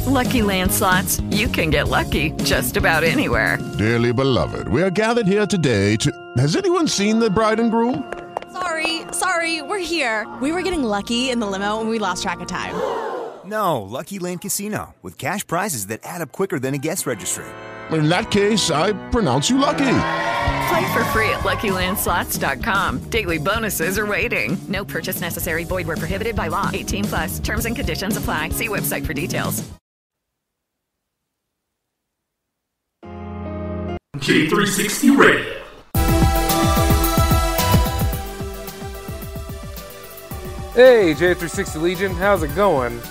Lucky Land Slots, you can get lucky just about anywhere. Dearly beloved, we are gathered here today to... Has anyone seen the bride and groom? Sorry, we're here. We were getting lucky in the limo and we lost track of time. No, Lucky Land Casino, with cash prizes that add up quicker than a guest registry. In that case, I pronounce you lucky. Play for free at LuckyLandSlots.com. Daily bonuses are waiting. No purchase necessary. Void where prohibited by law. 18 plus. Terms and conditions apply. See website for details. J360 Radio. Hey, J360 Legion, how's it going?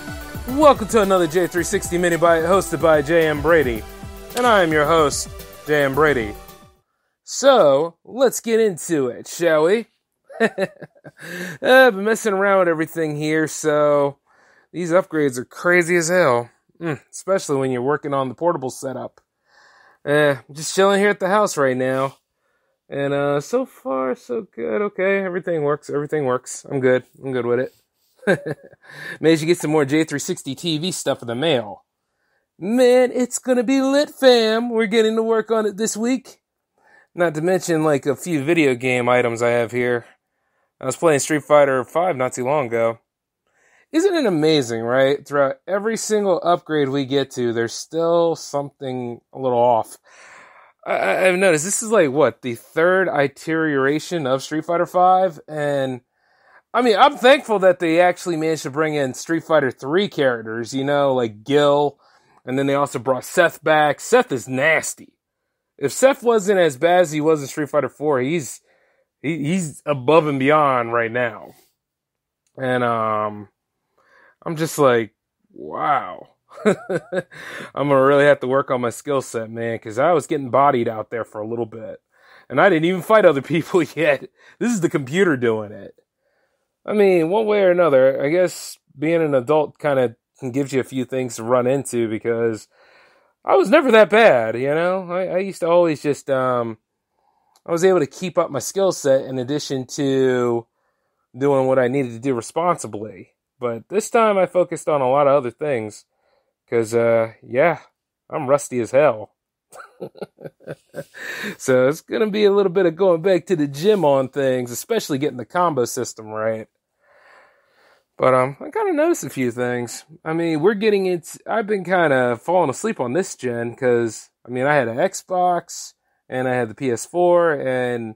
Welcome to another J360 Mini Bite hosted by J.M. Brady. And I am your host, J.M. Brady. So, let's get into it, shall we? I've been messing around with everything here, so these upgrades are crazy as hell. Especially when you're working on the portable setup. Just chilling here at the house right now. And so far, so good. Okay, everything works. I'm good with it. Managed to get some more J360 TV stuff in the mail. Man, it's gonna be lit, fam. We're getting to work on it this week. Not to mention, like, a few video game items I have here. I was playing Street Fighter V not too long ago. Isn't it amazing, right? Throughout every single upgrade we get to, there's still something a little off. I've noticed this is like, the third iteration of Street Fighter V, and I mean, I'm thankful that they actually managed to bring in Street Fighter 3 characters, like Gil, and then they also brought Seth back. Seth is nasty. If Seth wasn't as bad as he was in Street Fighter 4, he's above and beyond right now. And I'm just like, wow. I'm gonna really have to work on my skill set, man, because I was getting bodied out there for a little bit. And I didn't even fight other people yet. This is the computer doing it. I mean, one way or another, I guess being an adult kind of gives you a few things to run into, because I was never that bad, I used to always just, I was able to keep up my skill set in addition to doing what I needed to do responsibly. But this time I focused on a lot of other things. Because, I'm rusty as hell. So it's going to be a little bit of going back to the gym on things, especially getting the combo system right. But I kind of noticed a few things. I mean, I've been kind of falling asleep on this gen because, I had an Xbox and I had the PS4 and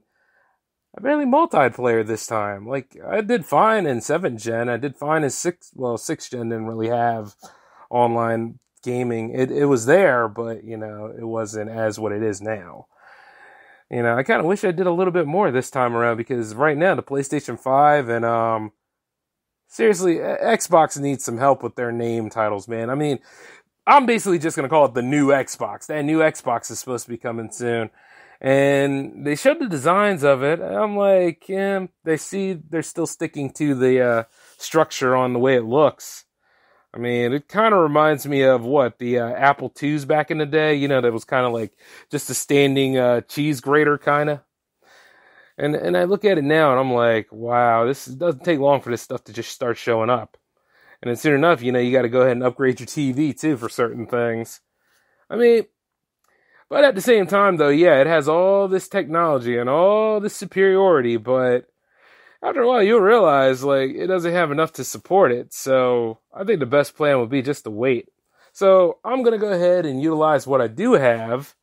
I barely multiplayer this time. Like, I did fine in 7th gen. I did fine in 6th gen didn't really have online gaming. It was there, but, it wasn't as what it is now. I kind of wish I did a little bit more this time around, because right now the PlayStation 5 and, seriously, Xbox needs some help with their name titles, man. I mean, I'm basically just going to call it the new Xbox. That new Xbox is supposed to be coming soon. And they showed the designs of it. I'm like, they're still sticking to the structure on the way it looks. I mean, it kind of reminds me of the Apple IIs back in the day, that was kind of like just a standing cheese grater kind of. And I look at it now and I'm like, wow, this doesn't take long for this stuff to just start showing up. And then soon enough, you got to go ahead and upgrade your TV too for certain things. I mean, but at the same time though, yeah, it has all this technology and all this superiority, but after a while, you'll realize, it doesn't have enough to support it. So I think the best plan would be just to wait. So I'm going to go ahead and utilize what I do have,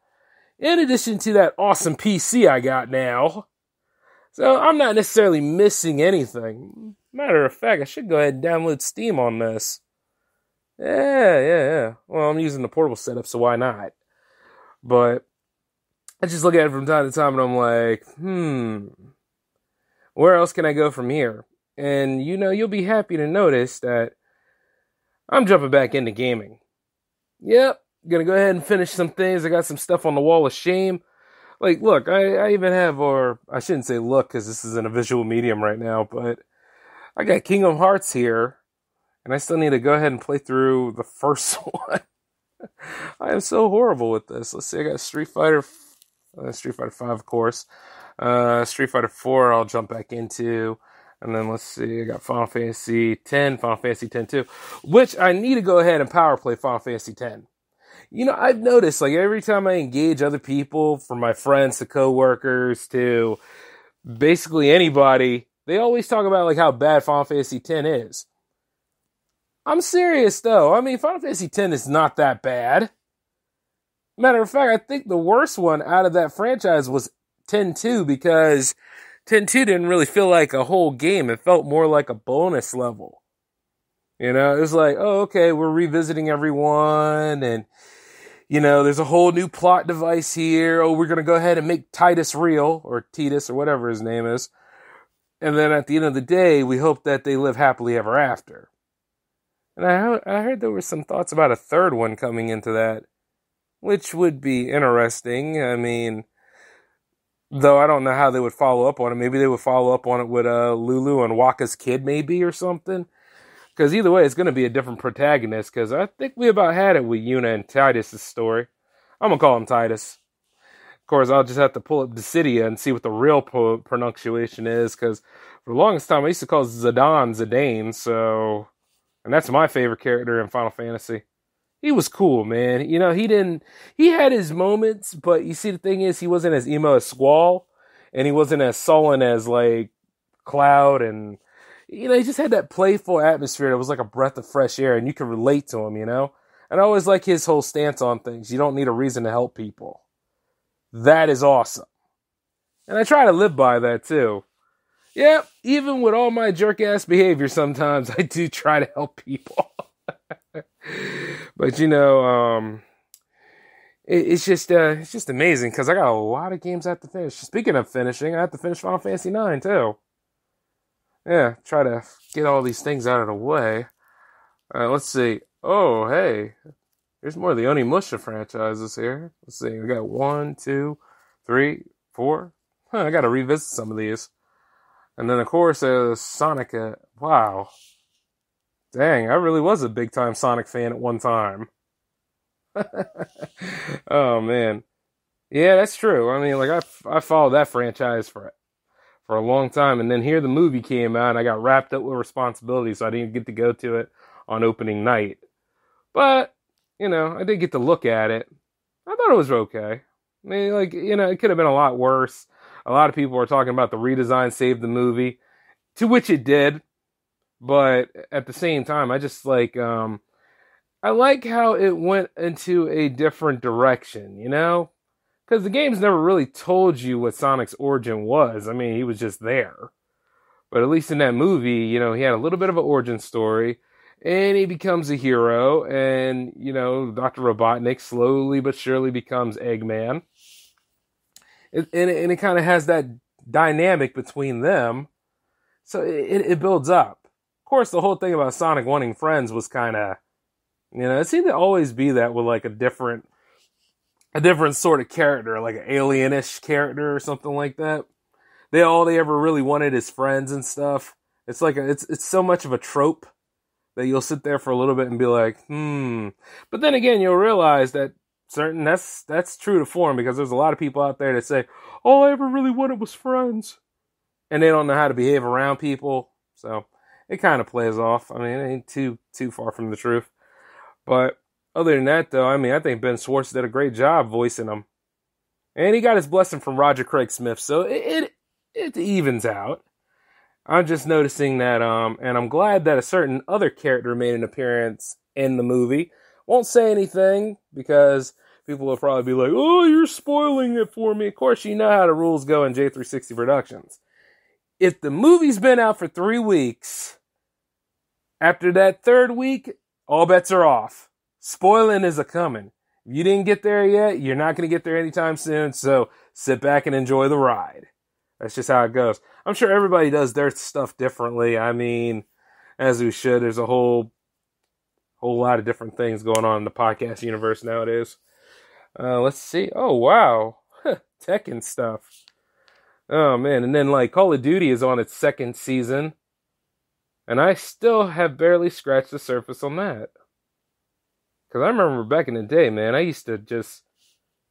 in addition to that awesome PC I got now. So I'm not necessarily missing anything. Matter of fact, I should go ahead and download Steam on this. Yeah. Well, I'm using the portable setup, so why not? But I just look at it from time to time and I'm like, where else can I go from here? And, you'll be happy to notice that I'm jumping back into gaming. Yep, gonna go ahead and finish some things. I got some stuff on the wall of shame. Like, look, I even have, or I shouldn't say look, because this is in a visual medium right now, but I got Kingdom Hearts here, and I still need to go ahead and play through the first one. I am so horrible with this. Let's see, I got Street Fighter 5, of course. Street Fighter 4 I'll jump back into. And then let's see, I got Final Fantasy X, Final Fantasy X-2, which I need to go ahead and power play Final Fantasy X. You know, I've noticed, like, every time I engage other people, from my friends to coworkers to basically anybody, they always talk about, like, how bad Final Fantasy X is. I'm serious, though. I mean, Final Fantasy X is not that bad. Matter of fact, I think the worst one out of that franchise was X-2, because X-2 didn't really feel like a whole game. It felt more like a bonus level. You know, it was like, oh, okay, we're revisiting everyone, and, you know, there's a whole new plot device here. Oh, we're going to go ahead and make Titus real, or Titus, or whatever his name is. And then at the end of the day, we hope that they live happily ever after. And I heard there were some thoughts about a third one coming into that, which would be interesting. I mean, though I don't know how they would follow up on it. Maybe they would follow up on it with Lulu and Wakka's kid, maybe, or something. Because either way, it's going to be a different protagonist, because I think we about had it with Yuna and Titus' story. I'm going to call him Titus. Of course, I'll just have to pull up Dissidia and see what the real pronunciation is, because for the longest time, I used to call Zidane, so... And that's my favorite character in Final Fantasy. He was cool, man. You know, he had his moments, but you see, the thing is, he wasn't as emo as Squall, and he wasn't as sullen as, like, Cloud, and, you know, he just had that playful atmosphere that was like a breath of fresh air, and you could relate to him, you know? And I always like his whole stance on things. You don't need a reason to help people. That is awesome. And I try to live by that, too. Yeah, even with all my jerk-ass behavior, sometimes I do try to help people. But, you know, it's just amazing, because I got a lot of games I have to finish. Speaking of finishing, I have to finish Final Fantasy IX, too. Yeah, try to get all these things out of the way. Let's see. Oh, hey, there's more of the Onimusha franchises here. Let's see, we got 1, 2, 3, 4. I gotta revisit some of these. And then, of course, Sonic. Wow. Dang, I really was a big-time Sonic fan at one time. Oh, man. Yeah, that's true. I mean, like, I followed that franchise for a long time. And then here the movie came out, and I got wrapped up with responsibilities, so I didn't get to go to it on opening night. But, you know, I did get to look at it. I thought it was okay. I mean, like, you know, it could have been a lot worse. A lot of people are talking about the redesign saved the movie, to which it did. But at the same time, I just like, I like how it went into a different direction, you know? Because the games never really told you what Sonic's origin was. I mean, he was just there. But at least in that movie, you know, he had a little bit of an origin story, and he becomes a hero, and, you know, Dr. Robotnik slowly but surely becomes Eggman. And it kind of has that dynamic between them. So it builds up. Of course, the whole thing about Sonic wanting friends was kind of, you know, it seemed to always be that with like a different sort of character, like an alienish character or something like that. All they ever really wanted is friends and stuff. It's like it's so much of a trope that you'll sit there for a little bit and be like, But then again, you'll realize that that's true to form, because there's a lot of people out there that say, all I ever really wanted was friends. And they don't know how to behave around people. So it kind of plays off. I mean, it ain't too far from the truth. But other than that, though, I mean, I think Ben Schwartz did a great job voicing him. And he got his blessing from Roger Craig Smith. So it evens out. I'm just noticing that, and I'm glad that a certain other character made an appearance in the movie. Won't say anything, because people will probably be like, oh, you're spoiling it for me. Of course, you know how the rules go in J360 Productions. If the movie's been out for 3 weeks, after that third week, all bets are off. Spoiling is a-coming. If you didn't get there yet, you're not going to get there anytime soon, so sit back and enjoy the ride. That's just how it goes. I'm sure everybody does their stuff differently. I mean, as we should. There's a whole lot of different things going on in the podcast universe nowadays. Let's see. Oh, wow. Tekken stuff. Oh, man. And then, like, Call of Duty is on its second season. And I still have barely scratched the surface on that. Because I remember back in the day, man, I used to just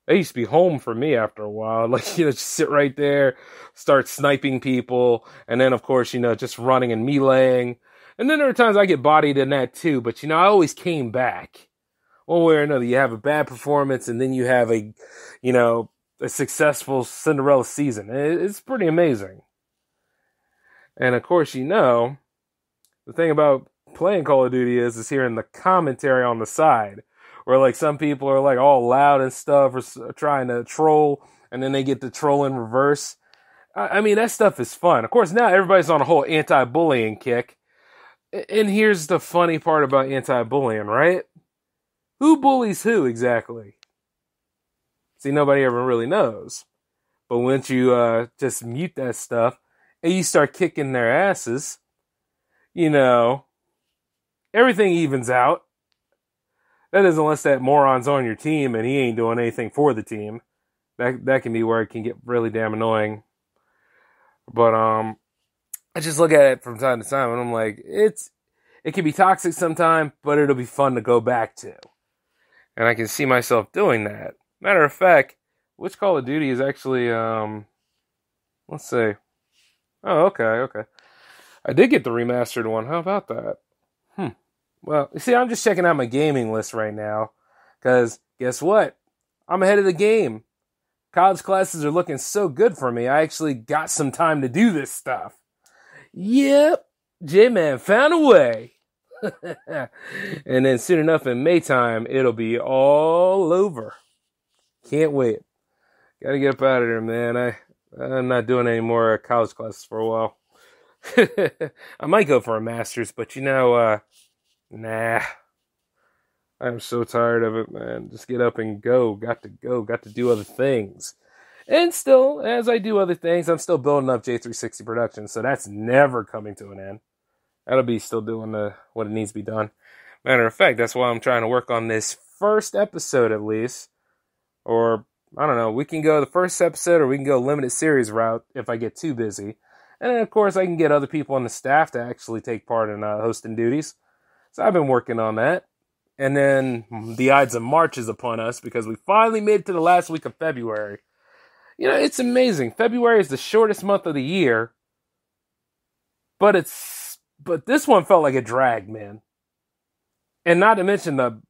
They used to be home for me after a while. Like, just sit right there, start sniping people, and then, of course, just running and meleeing. And then there are times I get bodied in that too, but, I always came back. One way or another, you have a bad performance, and then you have a successful Cinderella season. It's pretty amazing. And, of course, the thing about playing Call of Duty is hearing the commentary on the side, where, like, some people are, like, all loud and stuff, or trying to troll, and then they get the troll in reverse. I mean, that stuff is fun. Of course, now everybody's on a whole anti-bullying kick. And here's the funny part about anti-bullying, right? Who bullies who, exactly? See, nobody ever really knows. But once you just mute that stuff, and you start kicking their asses, everything evens out. That is, unless that moron's on your team and he ain't doing anything for the team. That can be where it can get really damn annoying. But I just look at it from time to time and I'm like, it can be toxic sometimes, but it'll be fun to go back to. And I can see myself doing that. Matter of fact, which Call of Duty is actually let's see. Oh, okay. I did get the remastered one. How about that? Well, you see, I'm just checking out my gaming list right now, because guess what? I'm ahead of the game. College classes are looking so good for me, I actually got some time to do this stuff. Yep, J-Man found a way. And then soon enough in Maytime, it'll be all over. Can't wait. Gotta get up out of there, man. I'm not doing any more college classes for a while. I might go for a master's, but nah. I'm so tired of it, man. Just get up and go. Got to do other things. And still, as I do other things, I'm still building up J360 Productions, so that's never coming to an end. That'll be still doing what it needs to be done. Matter of fact, that's why I'm trying to work on this first episode at least. Or, I don't know, we can go the first episode or we can go limited series route if I get too busy. And then, of course, I can get other people on the staff to actually take part in hosting duties. So I've been working on that. And then the Ides of March is upon us because we finally made it to the last week of February. It's amazing. February is the shortest month of the year. But this one felt like a drag, man. And not to mention the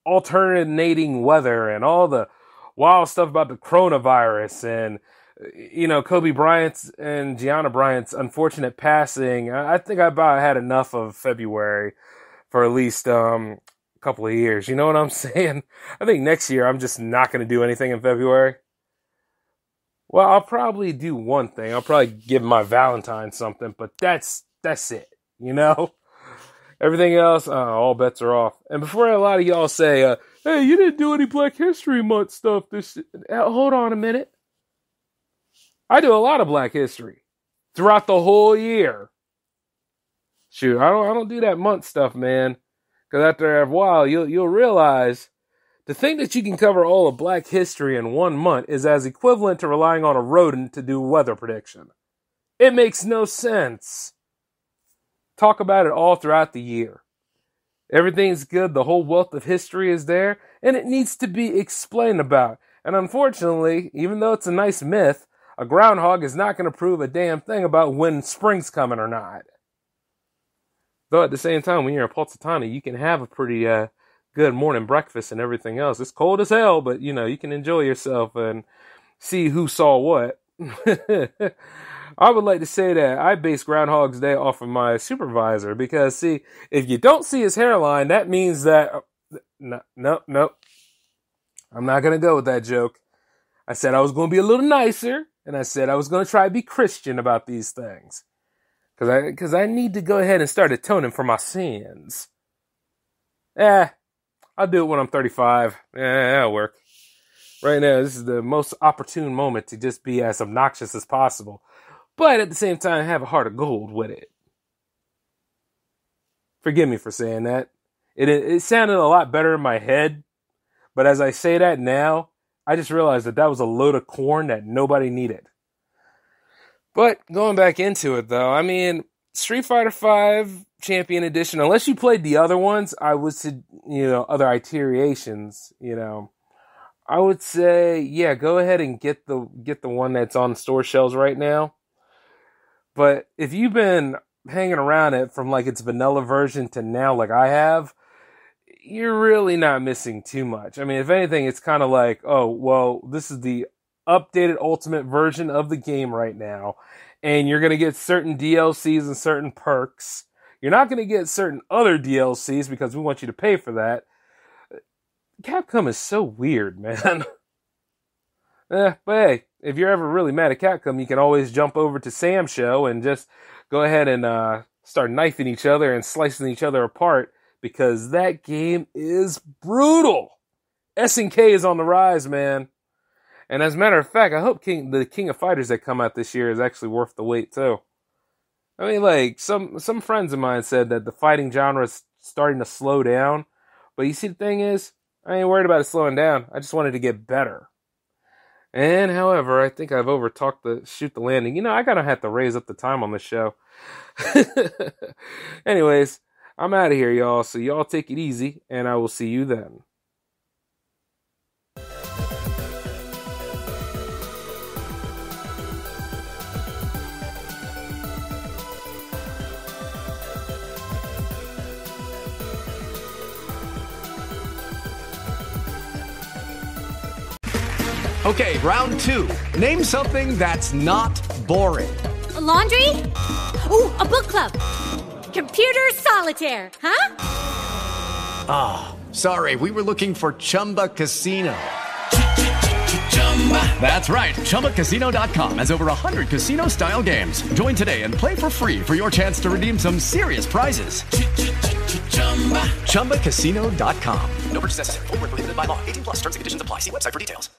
alternating weather and all the wild stuff about the coronavirus and, Kobe Bryant's and Gianna Bryant's unfortunate passing. I think I about had enough of February for at least a couple of years. You know what I'm saying? I think next year I'm just not going to do anything in February. Well, I'll probably do one thing. I'll probably give my Valentine something, but that's it. Everything else, all bets are off. And before a lot of y'all say, hey, you didn't do any Black History Month stuff hold on a minute. I do a lot of Black History throughout the whole year. Shoot, I don't do that month stuff, man. Because after a while, you'll realize to think that you can cover all of Black history in 1 month is as equivalent to relying on a rodent to do weather prediction. It makes no sense. Talk about it all throughout the year. Everything's good, the whole wealth of history is there, and it needs to be explained about. And unfortunately, even though it's a nice myth, a groundhog is not going to prove a damn thing about when spring's coming or not. Though at the same time, when you're in Pulsatana, you can have a pretty good morning breakfast and everything else. It's cold as hell, but you can enjoy yourself and see who saw what. I would like to say that I base Groundhog's Day off of my supervisor because, see, if you don't see his hairline, that means that... Nope. I'm not going to go with that joke. I said I was going to be a little nicer, and I said I was going to try to be Christian about these things. Because I need to go ahead and start atoning for my sins. I'll do it when I'm 35. That'll work. Right now, this is the most opportune moment to just be as obnoxious as possible. But at the same time, have a heart of gold with it. Forgive me for saying that. It sounded a lot better in my head. But as I say that now, I just realized that was a load of corn that nobody needed. But going back into it, though, I mean, Street Fighter V Champion Edition, unless you played the other ones, I would say, other iterations, I would say, yeah, go ahead and get the one that's on store shelves right now. But if you've been hanging around it from like its vanilla version to now, like I have, you're really not missing too much. I mean, if anything, it's kind of like, oh, well, this is the updated ultimate version of the game right now, and you're going to get certain DLCs and certain perks. You're not going to get certain other DLCs because we want you to pay for that. Capcom is so weird, man. But hey, if you're ever really mad at Capcom, you can always jump over to Sam's show and just go ahead and start knifing each other and slicing each other apart, because that game is brutal. SNK is on the rise, man. And as a matter of fact, I hope the King of Fighters that come out this year is actually worth the wait, too. I mean, like, some friends of mine said that the fighting genre is starting to slow down. But you see, the thing is, I ain't worried about it slowing down. I just wanted to get better. And, however, I think I've overtalked the shoot the landing. You know, I gotta have to raise up the time on this show. Anyways, I'm out of here, y'all. So y'all take it easy, and I will see you then. Okay, round two. Name something that's not boring. A laundry? Ooh, a book club. Computer solitaire, huh? Ah, sorry, we were looking for Chumba Casino. That's right, ChumbaCasino.com has over 100 casino-style games. Join today and play for free for your chance to redeem some serious prizes. ChumbaCasino.com. No purchase necessary. Void where prohibited by law. 18+ terms and conditions apply. See website for details.